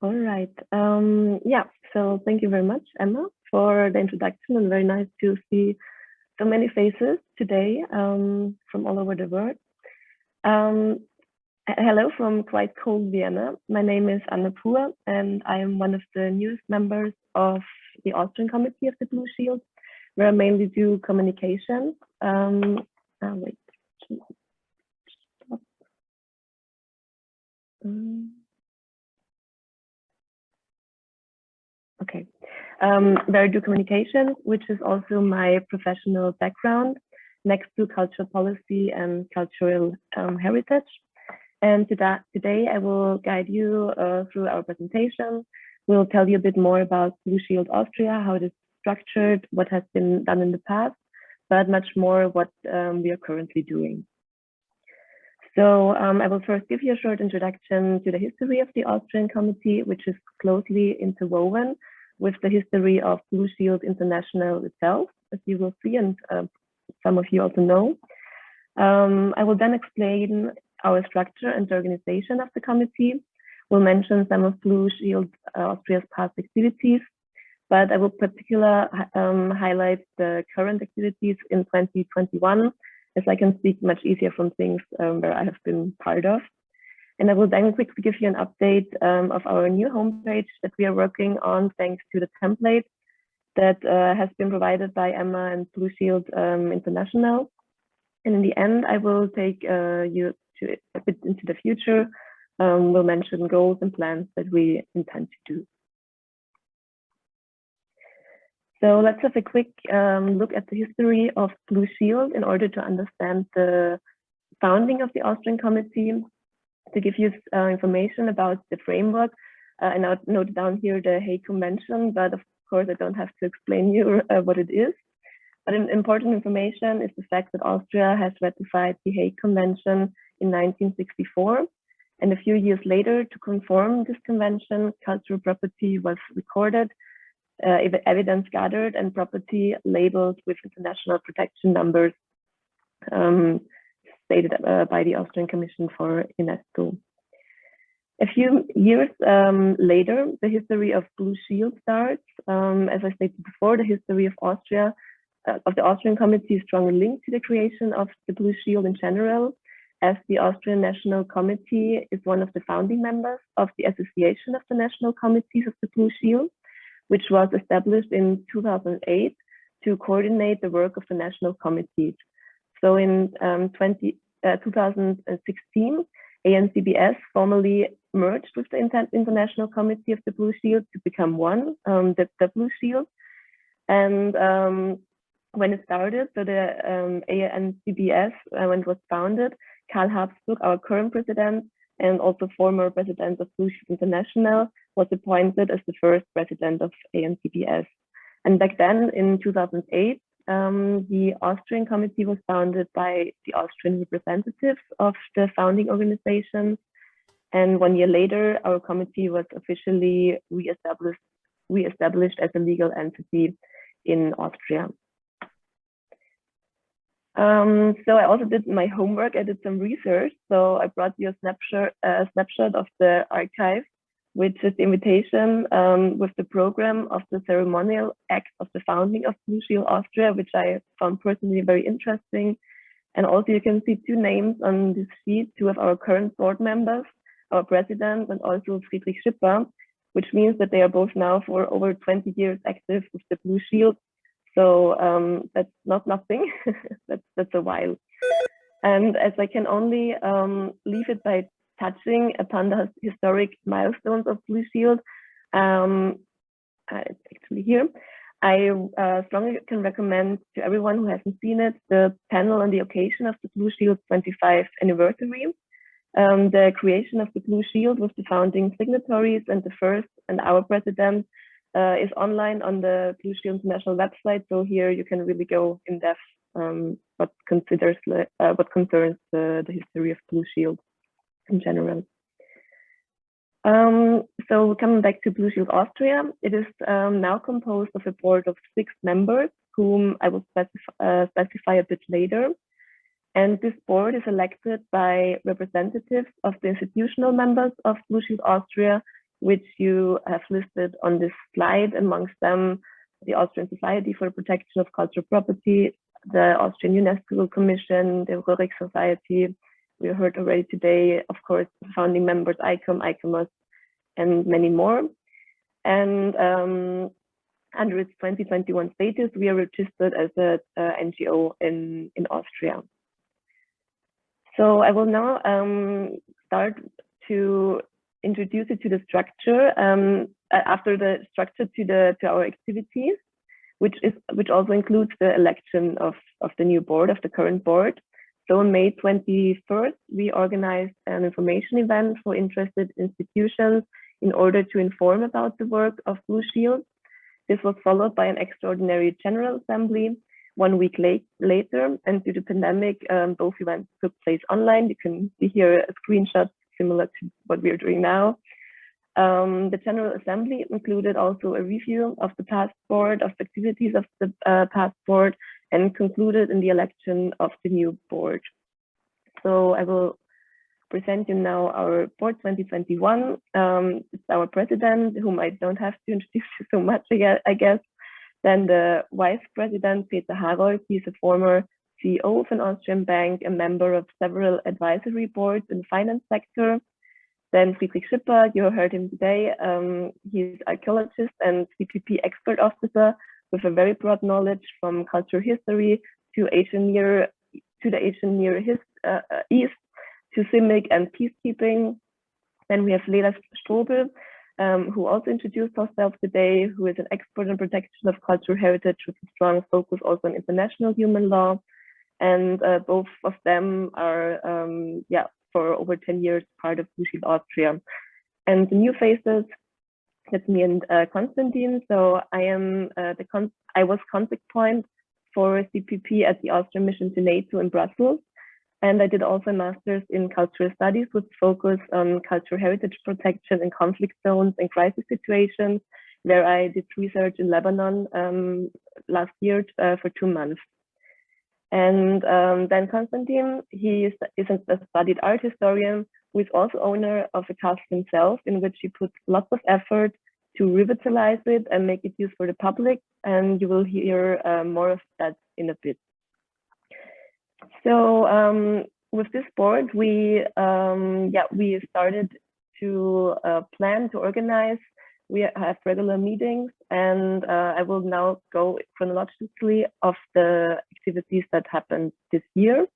All right. Yeah, so thank you very much, Emma, for the introduction, and very nice to see so many faces today from all over the world. Um, Hello from quite cold Vienna. My name is Anna Pur, and I am one of the newest members of the Austrian Committee of the Blue Shield, where I mainly do communications. Wait. Stop. Okay. Where I do communications, which is also my professional background, next to cultural policy and cultural heritage. And today I will guide you through our presentation. We'll tell you a bit more about Blue Shield Austria, how it is structured, what has been done in the past, but much more what we are currently doing. So I will first give you a short introduction to the history of the Austrian Committee, which is closely interwoven with the history of Blue Shield International itself, as you will see, and some of you also know. I will then explain our structure and the organization of the committee. We'll mention some of Blue Shield Austria's past activities, but I will particularly highlight the current activities in 2021, as I can speak much easier from things where I have been part of. And I will then quickly give you an update of our new homepage that we are working on, thanks to the template that has been provided by Emma and Blue Shield International. And in the end, I will take you to a bit into the future. We'll mention goals and plans that we intend to do. So let's have a quick look at the history of Blue Shield in order to understand the founding of the Austrian Committee. To give you information about the framework, I now noted down here the Hague Convention, but of course I don't have to explain you what it is. But important information is the fact that Austria has ratified the Hague Convention in 1964. And a few years later, to conform this convention, cultural property was recorded, evidence gathered, and property labeled with international protection numbers stated by the Austrian Commission for UNESCO. A few years later, the history of Blue Shield starts. As I stated before, the history of Austria, of the Austrian Committee is strongly linked to the creation of the Blue Shield in general, as the Austrian National Committee is one of the founding members of the Association of the National Committees of the Blue Shield, which was established in 2008 to coordinate the work of the national committees. So in 2016, ANCBS formally merged with the International Committee of the Blue Shield to become one, the Blue Shield. And when it started, so the ANCBS, when it was founded, Karl Habsburg, our current president, and also former president of Blue Shield International, was appointed as the first president of ANCBS. And back then, in 2008, the Austrian Committee was founded by the Austrian representatives of the founding organizations. And 1 year later, our committee was officially re-established as a legal entity in Austria. So I also did my homework. I did some research. So I brought you a snapshot of the archive, which is the invitation with the program of the ceremonial act of the founding of Blue Shield Austria, which I found personally very interesting. And also you can see two names on this sheet, two of our current board members, our president and also Friedrich Schipper, which means that they are both now for over 20 years active with the Blue Shield. So that's not nothing, that's a while. And as I can only leave it by touching upon the historic milestones of Blue Shield, it's actually here. I strongly can recommend to everyone who hasn't seen it, the panel on the occasion of the Blue Shield's 25th anniversary. The creation of the Blue Shield with the founding signatories and the first and our president is online on the Blue Shield International website. So here you can really go in depth what concerns the history of Blue Shield in general. So coming back to Blue Shield Austria, it is now composed of a board of 6 members, whom I will specify a bit later. And this board is elected by representatives of the institutional members of Blue Shield Austria which you have listed on this slide, amongst them the Austrian Society for the Protection of Cultural Property, the Austrian UNESCO Commission, the Röhrig Society. We heard already today, of course, founding members ICOM, ICOMOS, and many more. And under its 2021 status, we are registered as a NGO in Austria. So I will now start to introduce you to the structure, after the structure to our activities, which also includes the election of the new board, of the current board. So on May 21st, we organized an information event for interested institutions in order to inform about the work of Blue Shield. This was followed by an extraordinary general assembly 1 week later, and due to the pandemic, both events took place online. You can see here a screenshot similar to what we are doing now. The General Assembly included also a review of the past board, of the activities of the past board, and concluded in the election of the new board. So I will present you now our board 2021. It's our president, whom I don't have to introduce you so much, I guess. Then the vice president, Peter Harold, he's a former CEO of an Austrian bank, a member of several advisory boards in the finance sector. Then Friedrich Schipper, you heard him today. He's archaeologist and CPP expert officer with a very broad knowledge from cultural history to the Asian Near East, to CIMIC and peacekeeping. Then we have Leda Strobel, who also introduced herself today, who is an expert in protection of cultural heritage with a strong focus also on international human law. And both of them are, for over 10 years, part of Blue Shield Austria. And the new faces, that's me and Konstantin. So I was contact point for CPP at the Austrian mission to NATO in Brussels. And I did also a master's in cultural studies with focus on cultural heritage protection in conflict zones and crisis situations, where I did research in Lebanon last year for 2 months. And then Konstantin, he is a studied art historian who is also owner of a castle himself, in which he put lots of effort to revitalize it and make it used for the public. And you will hear more of that in a bit. So with this board, we started to plan to organize. We have regular meetings, and I will now go chronologically of the activities that happened this year.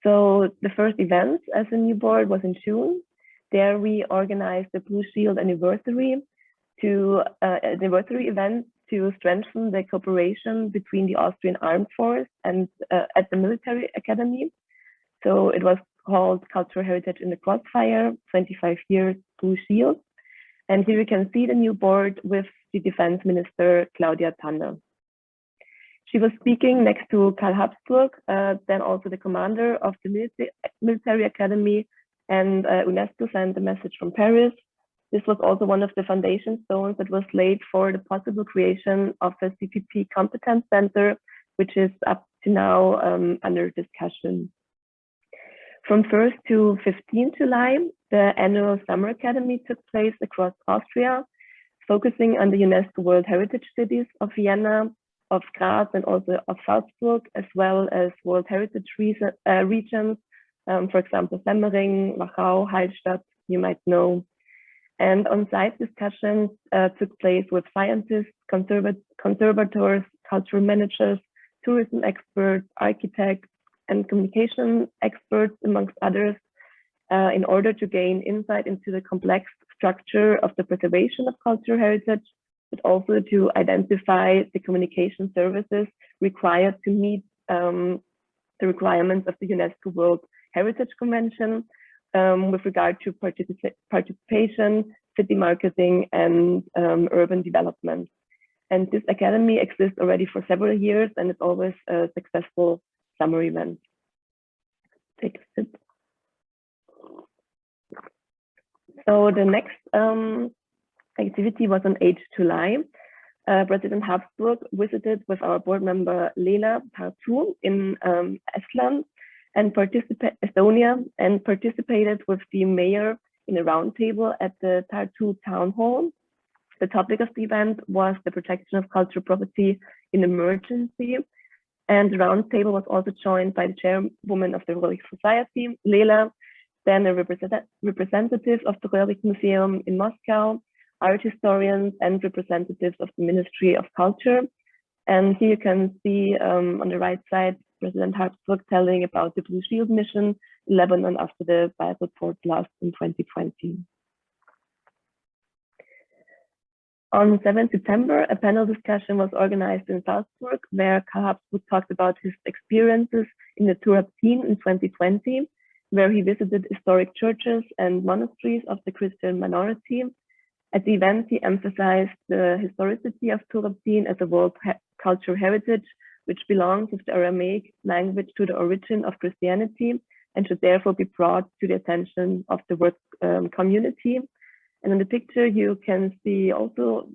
So the first event as a new board was in June. There we organized the Blue Shield anniversary event to strengthen the cooperation between the Austrian Armed Force and at the military academy. So it was called Cultural Heritage in the Crossfire, 25 years Blue Shield. And here you can see the new board with the Defense Minister, Claudia Tanner. She was speaking next to Karl Habsburg, then also the commander of the military academy, and UNESCO sent a message from Paris. This was also one of the foundation stones that was laid for the possible creation of a CPP Competence Center, which is up to now under discussion. From 1st to 15th July, the annual Summer Academy took place across Austria, focusing on the UNESCO World Heritage Cities of Vienna, of Graz, and also of Salzburg, as well as World Heritage regions, for example, Semmering, Wachau, Hallstatt, you might know. And on-site discussions took place with scientists, conservators, cultural managers, tourism experts, architects, and communication experts, amongst others, in order to gain insight into the complex structure of the preservation of cultural heritage, but also to identify the communication services required to meet the requirements of the UNESCO World Heritage Convention with regard to participation, city marketing, and urban development. And this academy exists already for several years, and it's always a successful summer event. Take a sip. So the next activity was on 8th July. President Habsburg visited with our board member Lena Tartu in Estonia, and participated with the mayor in a roundtable at the Tartu Town Hall. The topic of the event was the protection of cultural property in emergency. And the roundtable was also joined by the chairwoman of the Röhrig Society, Lela, then a representative of the Röhrig Museum in Moscow, art historians, and representatives of the Ministry of Culture. And here you can see on the right side, President Habsburg telling about the Blue Shield mission in Lebanon after the Beirut port blast in 2020. On 7th September, a panel discussion was organized in Salzburg, where Karl Habsburg talked about his experiences in the Turabtin in 2020, where he visited historic churches and monasteries of the Christian minority. At the event, he emphasized the historicity of Turabtin as a world cultural heritage, which belongs with the Aramaic language to the origin of Christianity and should therefore be brought to the attention of the world community. And in the picture, you can see also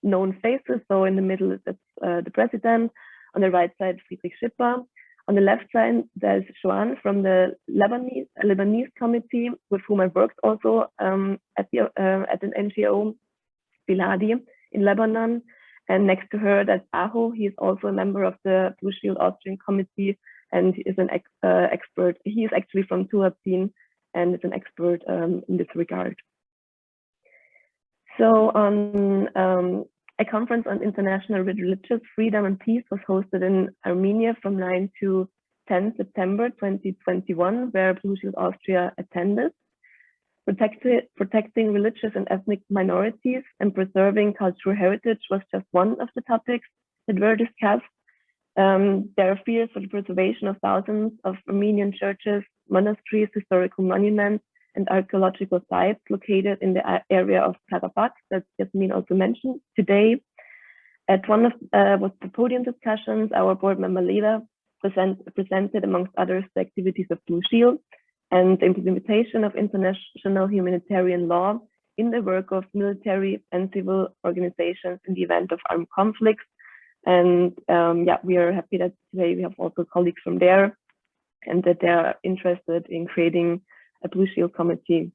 known faces. So in the middle, that's the president. On the right side, Friedrich Schipper. On the left side, there's Joan from the Lebanese committee, with whom I worked also at an NGO, Biladi, in Lebanon. And next to her, that's Aho. He is also a member of the Blue Shield Austrian Committee, and is an expert. He is actually from Turabtin and is an expert in this regard. So on a conference on international religious freedom and peace was hosted in Armenia from 9 to 10 September 2021, where Blue Shield Austria attended. Protecting religious and ethnic minorities and preserving cultural heritage was just one of the topics that were discussed. There are fears for the preservation of thousands of Armenian churches, monasteries, historical monuments, and archaeological sites located in the area of Karabakh that Yasmin also mentioned today. At one of the podium discussions, our board member Leda presented, amongst others, the activities of Blue Shield and the implementation of international humanitarian law in the work of military and civil organizations in the event of armed conflicts. And yeah, we are happy that today we have also colleagues from there and that they are interested in creating a Blue Shield committee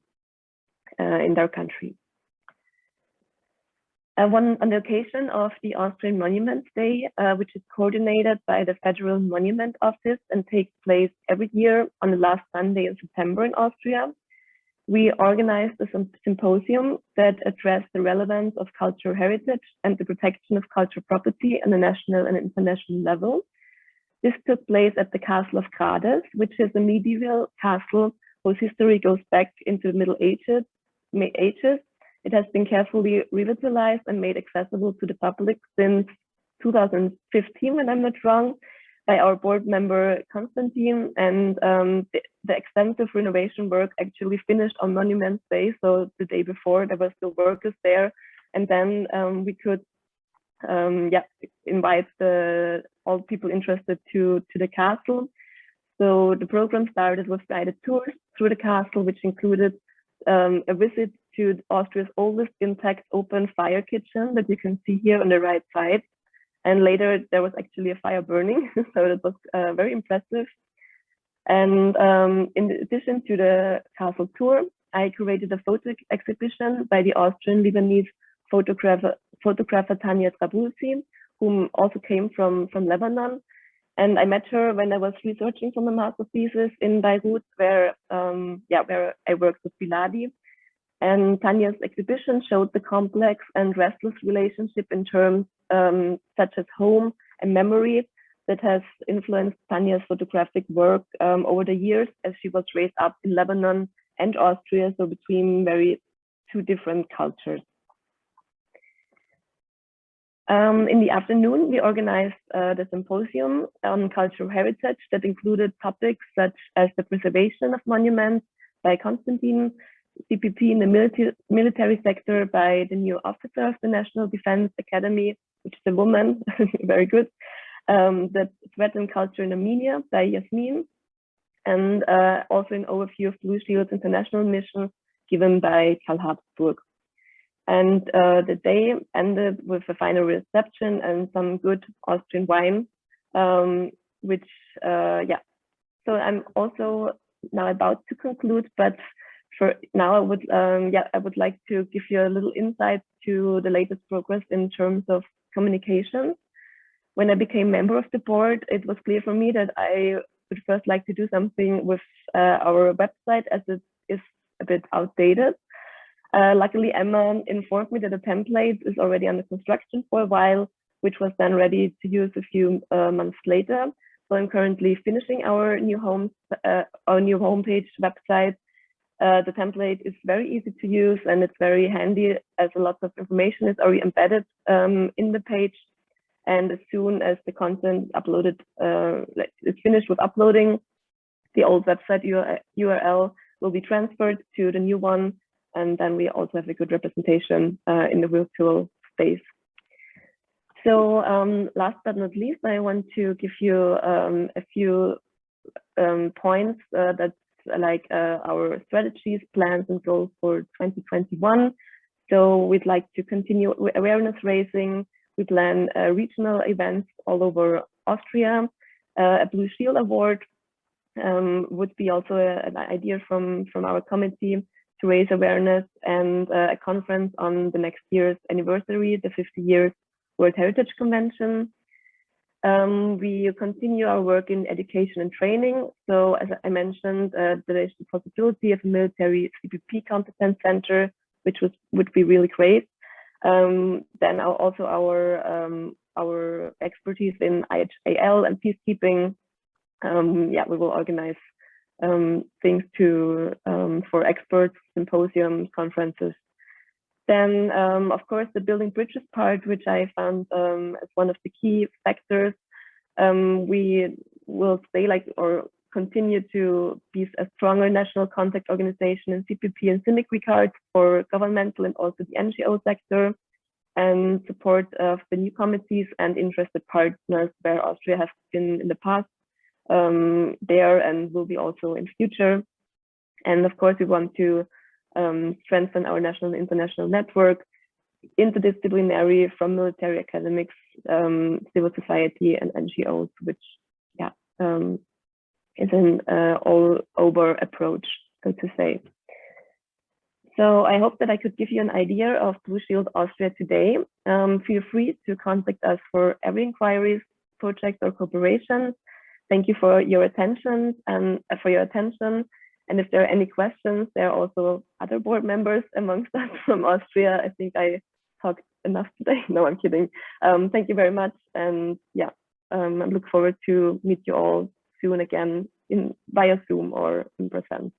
in their country. On the occasion of the Austrian Monuments Day, which is coordinated by the Federal Monument Office and takes place every year on the last Sunday in September in Austria, we organized a symposium that addressed the relevance of cultural heritage and the protection of cultural property on a national and international level. This took place at the Castle of Grades, which is a medieval castle whose history goes back into the Middle Ages. It has been carefully revitalized and made accessible to the public since 2015, when I'm not wrong, by our board member Konstantin. And the extensive renovation work actually finished on Monuments Day. So the day before, there were still workers there. And then we could invite all people interested to the castle. So the program started with guided tours through the castle, which included a visit to Austria's oldest intact open fire kitchen that you can see here on the right side. And later there was actually a fire burning, so it was very impressive. And in addition to the castle tour, I curated a photo exhibition by the Austrian Lebanese photographer Tanya Trabulsi, whom also came from Lebanon. And I met her when I was researching for my master thesis in Beirut, where I worked with Biladi. And Tanya's exhibition showed the complex and restless relationship in terms such as home and memory that has influenced Tanya's photographic work over the years, as she was raised up in Lebanon and Austria, so between two different cultures. In the afternoon, we organized the symposium on cultural heritage that included topics such as the preservation of monuments by Konstantin, CPP in the military sector by the new officer of the National Defense Academy, which is a woman, very good, the threat and culture in Armenia by Yasmin, and also an overview of Blue Shield's international mission given by Karl Habsburg. And the day ended with a final reception and some good Austrian wine, so I'm also now about to conclude, but For now, I would like to give you a little insight to the latest progress in terms of communication. When I became member of the board, it was clear for me that I would first like to do something with our website, as it is a bit outdated. Luckily, Emma informed me that the template is already under construction for a while, which was then ready to use a few months later. So I'm currently finishing our new homepage website. The template is very easy to use, and it's very handy as a lot of information is already embedded in the page. And as soon as the content uploaded is finished with uploading, the old website URL will be transferred to the new one, and then we also have a good representation in the virtual space. So last but not least, I want to give you a few points that's like our strategies, plans, and goals for 2021. So we'd like to continue awareness raising. We plan regional events all over Austria. A Blue Shield Award would be also an idea from our committee to raise awareness, and a conference on the next year's anniversary, the 50 years World Heritage Convention. We continue our work in education and training. So as I mentioned, there is the possibility of a military CPP competence center, which would be really great. Then also our expertise in IHAL and peacekeeping. We will organize things for experts, symposiums, conferences. Then, of course, the building bridges part, which I found as one of the key factors. We will stay or continue to be a stronger national contact organization in CPP and CIMIC regards for governmental and also the NGO sector, and support of the new committees and interested partners where Austria has been in the past there and will be also in future. And of course, we want to strengthen our national and international network, interdisciplinary, from military academics, civil society, and NGOs, which is an all-over approach, so to say. So I hope that I could give you an idea of Blue Shield Austria today. Feel free to contact us for every inquiries, project, or cooperation. Thank you for your attention. And if there are any questions, there are also other board members amongst us from Austria. I think I talked enough today. No, I'm kidding. Thank you very much. And I look forward to meet you all soon again via Zoom or in person.